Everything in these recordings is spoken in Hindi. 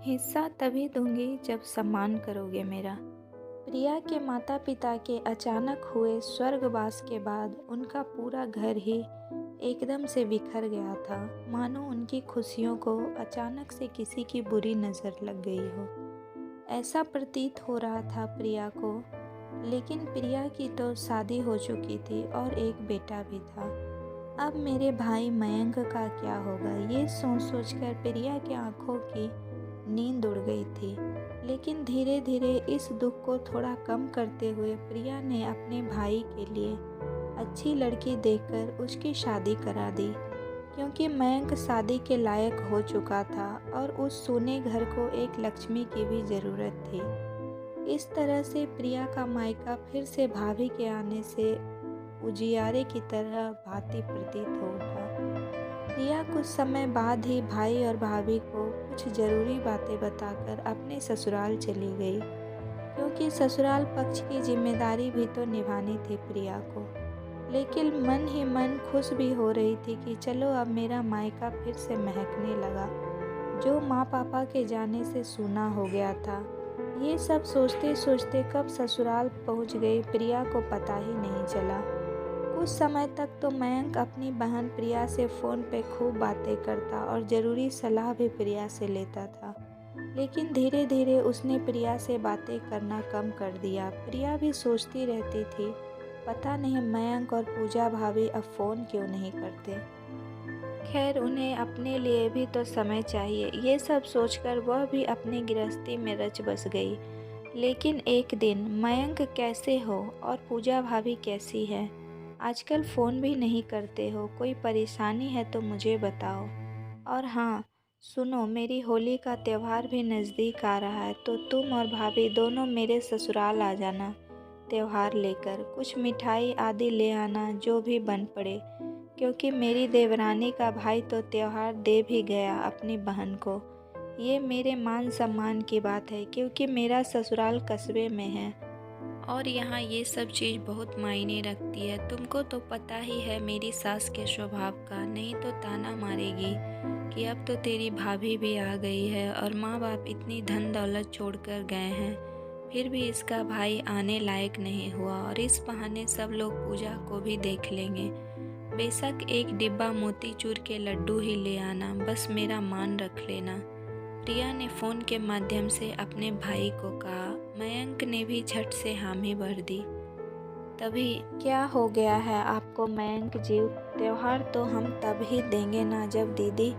हिस्सा तभी दूंगी जब सम्मान करोगे मेरा। प्रिया के माता पिता के अचानक हुए स्वर्गवास के बाद उनका पूरा घर ही एकदम से बिखर गया था, मानो उनकी खुशियों को अचानक से किसी की बुरी नज़र लग गई हो। ऐसा प्रतीत हो रहा था प्रिया को, लेकिन प्रिया की तो शादी हो चुकी थी और एक बेटा भी था। अब मेरे भाई मयंक का क्या होगा, ये सोच सोचकर प्रिया की आंखों की नींद उड़ गई थी। लेकिन धीरे धीरे इस दुख को थोड़ा कम करते हुए प्रिया ने अपने भाई के लिए अच्छी लड़की देखकर उसकी शादी करा दी, क्योंकि मयंक शादी के लायक हो चुका था और उस सोने घर को एक लक्ष्मी की भी ज़रूरत थी। इस तरह से प्रिया का मायका फिर से भाभी के आने से उजियारे की तरह भांति प्रतीत हो उठा। प्रिया कुछ समय बाद ही भाई और भाभी को कुछ ज़रूरी बातें बताकर अपने ससुराल चली गई, क्योंकि ससुराल पक्ष की जिम्मेदारी भी तो निभानी थी प्रिया को। लेकिन मन ही मन खुश भी हो रही थी कि चलो अब मेरा मायका फिर से महकने लगा, जो माँ पापा के जाने से सूना हो गया था। ये सब सोचते सोचते कब ससुराल पहुँच गई प्रिया को पता ही नहीं चला। कुछ समय तक तो मयंक अपनी बहन प्रिया से फ़ोन पे खूब बातें करता और ज़रूरी सलाह भी प्रिया से लेता था। लेकिन धीरे धीरे उसने प्रिया से बातें करना कम कर दिया। प्रिया भी सोचती रहती थी, पता नहीं मयंक और पूजा भाभी अब फ़ोन क्यों नहीं करते। खैर, उन्हें अपने लिए भी तो समय चाहिए, ये सब सोचकर वह भी अपनी गृहस्थी में रच बस गई। लेकिन एक दिन, मयंक कैसे हो और पूजा भाभी कैसी है? आजकल फ़ोन भी नहीं करते हो, कोई परेशानी है तो मुझे बताओ। और हाँ सुनो, मेरी होली का त्यौहार भी नज़दीक आ रहा है, तो तुम और भाभी दोनों मेरे ससुराल आ जाना त्यौहार लेकर। कुछ मिठाई आदि ले आना, जो भी बन पड़े, क्योंकि मेरी देवरानी का भाई तो त्यौहार दे भी गया अपनी बहन को। ये मेरे मान सम्मान की बात है, क्योंकि मेरा ससुराल कस्बे में है और यहाँ ये सब चीज़ बहुत मायने रखती है। तुमको तो पता ही है मेरी सास के स्वभाव का, नहीं तो ताना मारेगी कि अब तो तेरी भाभी भी आ गई है और माँ बाप इतनी धन दौलत छोड़कर गए हैं, फिर भी इसका भाई आने लायक नहीं हुआ, और इस बहाने सब लोग पूजा को भी देख लेंगे। बेशक एक डिब्बा मोतीचूर के लड्डू ही ले आना, बस मेरा मान रख लेना। प्रिया ने फ़ोन के माध्यम से अपने भाई को कहा। मयंक ने भी झट से हामी भर दी। तभी, क्या हो गया है आपको मयंक जी? त्योहार तो हम तब ही देंगे ना जब दीदी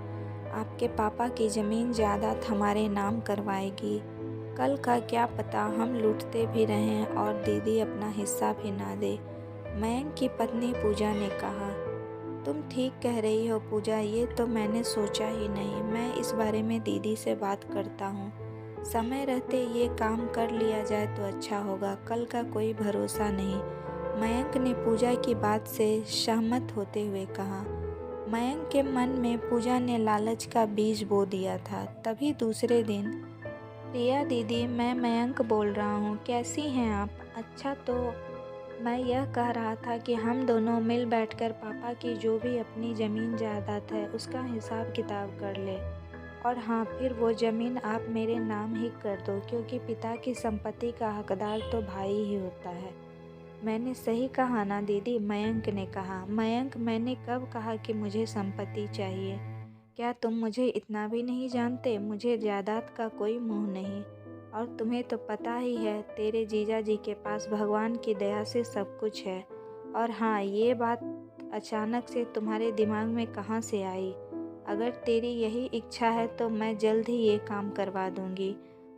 आपके पापा की ज़मीन जायदाद हमारे नाम करवाएगी। कल का क्या पता हम लूटते भी रहें और दीदी अपना हिस्सा भी ना दे। मयंक की पत्नी पूजा ने कहा। तुम ठीक कह रही हो पूजा, ये तो मैंने सोचा ही नहीं। मैं इस बारे में दीदी से बात करता हूँ। समय रहते ये काम कर लिया जाए तो अच्छा होगा, कल का कोई भरोसा नहीं। मयंक ने पूजा की बात से सहमत होते हुए कहा। मयंक के मन में पूजा ने लालच का बीज बो दिया था। तभी दूसरे दिन, प्रिया दीदी, मैं मयंक बोल रहा हूँ, कैसी हैं आप? अच्छा, तो मैं यह कह रहा था कि हम दोनों मिल बैठकर पापा की जो भी अपनी ज़मीन जायदाद है उसका हिसाब किताब कर ले। और हाँ, फिर वो ज़मीन आप मेरे नाम ही कर दो, क्योंकि पिता की संपत्ति का हकदार तो भाई ही होता है। मैंने सही कहा ना दीदी? मयंक ने कहा। मयंक, मैंने कब कहा कि मुझे संपत्ति चाहिए? क्या तुम मुझे इतना भी नहीं जानते? मुझे जायदाद का कोई मोह नहीं, और तुम्हें तो पता ही है तेरे जीजा जी के पास भगवान की दया से सब कुछ है। और हाँ, ये बात अचानक से तुम्हारे दिमाग में कहाँ से आई? अगर तेरी यही इच्छा है तो मैं जल्द ही ये काम करवा दूँगी।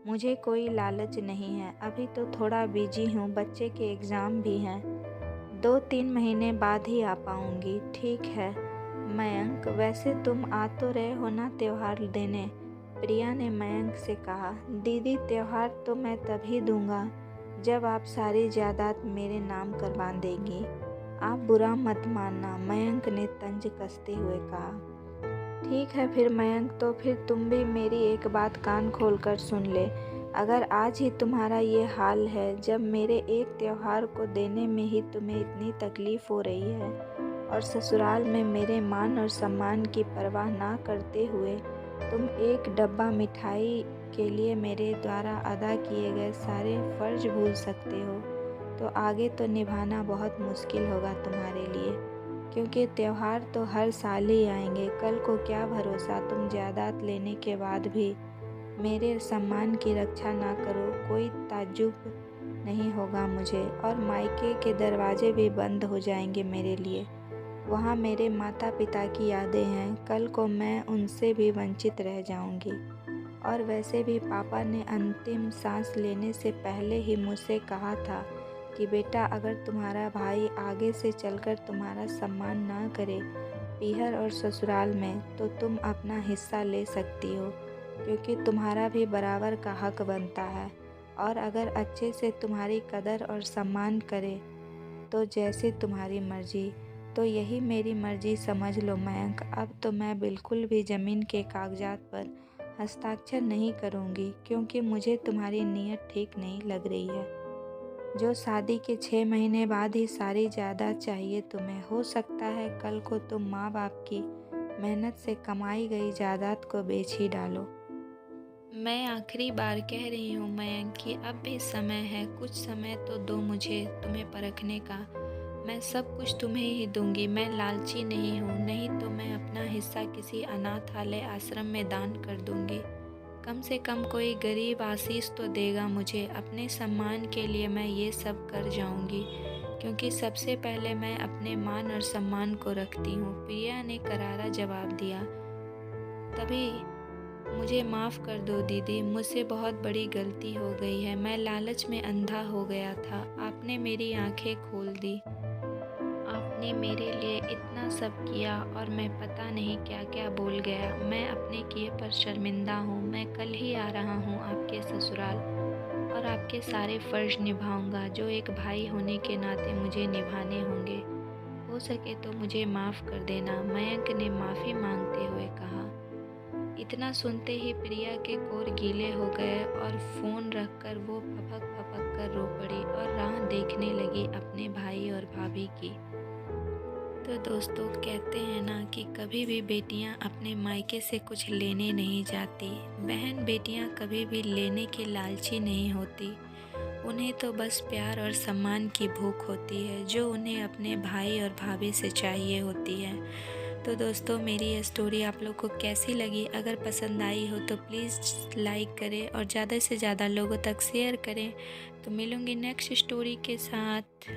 मुझे कोई लालच नहीं है, अभी तो थोड़ा बिजी हूँ, बच्चे के एग्ज़ाम भी हैं। 2-3 महीने बाद ही आ पाऊँगी। ठीक है मयंक, वैसे तुम आ तो रहे हो ना त्योहार देने? प्रिया ने मयंक से कहा। दीदी, त्योहार तो मैं तभी दूंगा जब आप सारी जायदाद मेरे नाम करवा देंगी। आप बुरा मत मानना, मयंक ने तंज कसते हुए कहा। ठीक है फिर मयंक, तो फिर तुम भी मेरी एक बात कान खोलकर सुन ले। अगर आज ही तुम्हारा ये हाल है, जब मेरे एक त्योहार को देने में ही तुम्हें इतनी तकलीफ़ हो रही है, और ससुराल में मेरे मान और सम्मान की परवाह ना करते हुए तुम एक डब्बा मिठाई के लिए मेरे द्वारा अदा किए गए सारे फ़र्ज़ भूल सकते हो, तो आगे तो निभाना बहुत मुश्किल होगा तुम्हारे लिए, क्योंकि त्योहार तो हर साल ही आएंगे। कल को क्या भरोसा, तुम जायदाद लेने के बाद भी मेरे सम्मान की रक्षा ना करो। कोई ताज्जुब नहीं होगा मुझे, और मायके के दरवाजे भी बंद हो जाएंगे मेरे लिए। वहाँ मेरे माता पिता की यादें हैं, कल को मैं उनसे भी वंचित रह जाऊंगी। और वैसे भी पापा ने अंतिम सांस लेने से पहले ही मुझसे कहा था कि बेटा, अगर तुम्हारा भाई आगे से चलकर तुम्हारा सम्मान ना करे पीहर और ससुराल में, तो तुम अपना हिस्सा ले सकती हो, क्योंकि तुम्हारा भी बराबर का हक बनता है। और अगर अच्छे से तुम्हारी कदर और सम्मान करे तो जैसे तुम्हारी मर्जी। तो यही मेरी मर्जी समझ लो मयंक। अब तो मैं बिल्कुल भी ज़मीन के कागजात पर हस्ताक्षर नहीं करूँगी, क्योंकि मुझे तुम्हारी नीयत ठीक नहीं लग रही है। जो शादी के 6 महीने बाद ही सारी जायदाद चाहिए तुम्हें। हो सकता है कल को तुम माँ बाप की मेहनत से कमाई गई जायदाद को बेच ही डालो। मैं आखिरी बार कह रही हूँ मयंक कि अब भी समय है, कुछ समय तो दो मुझे तुम्हें परखने का। मैं सब कुछ तुम्हें ही दूंगी, मैं लालची नहीं हूँ। नहीं तो मैं अपना हिस्सा किसी अनाथालय आश्रम में दान कर दूंगी। कम से कम कोई गरीब आशीष तो देगा मुझे। अपने सम्मान के लिए मैं ये सब कर जाऊंगी, क्योंकि सबसे पहले मैं अपने मान और सम्मान को रखती हूँ। प्रिया ने करारा जवाब दिया। तभी मुझे माफ़ कर दो दीदी, मुझसे बहुत बड़ी गलती हो गई है। मैं लालच में अंधा हो गया था। आपने मेरी आंखें खोल दी। आपने मेरे लिए इतना सब किया और मैं पता नहीं क्या क्या बोल गया। मैं अपने किए पर शर्मिंदा हूँ। मैं कल ही आ रहा हूँ आपके ससुराल, और आपके सारे फ़र्ज़ निभाऊंगा जो एक भाई होने के नाते मुझे निभाने होंगे। हो सके तो मुझे माफ़ कर देना, मयंक ने माफ़ी मांगते हुए कहा। इतना सुनते ही प्रिया के कोर गीले हो गए और फ़ोन रखकर वो फपक फपक कर रो पड़ी और राह देखने लगी अपने भाई और भाभी की। तो दोस्तों, कहते हैं ना कि कभी भी बेटियां अपने मायके से कुछ लेने नहीं जाती। बहन बेटियां कभी भी लेने की लालची नहीं होती। उन्हें तो बस प्यार और सम्मान की भूख होती है, जो उन्हें अपने भाई और भाभी से चाहिए होती है। तो दोस्तों, मेरी ये स्टोरी आप लोग को कैसी लगी? अगर पसंद आई हो तो प्लीज़ लाइक करें और ज़्यादा से ज़्यादा लोगों तक शेयर करें। तो मिलूँगी नेक्स्ट स्टोरी के साथ।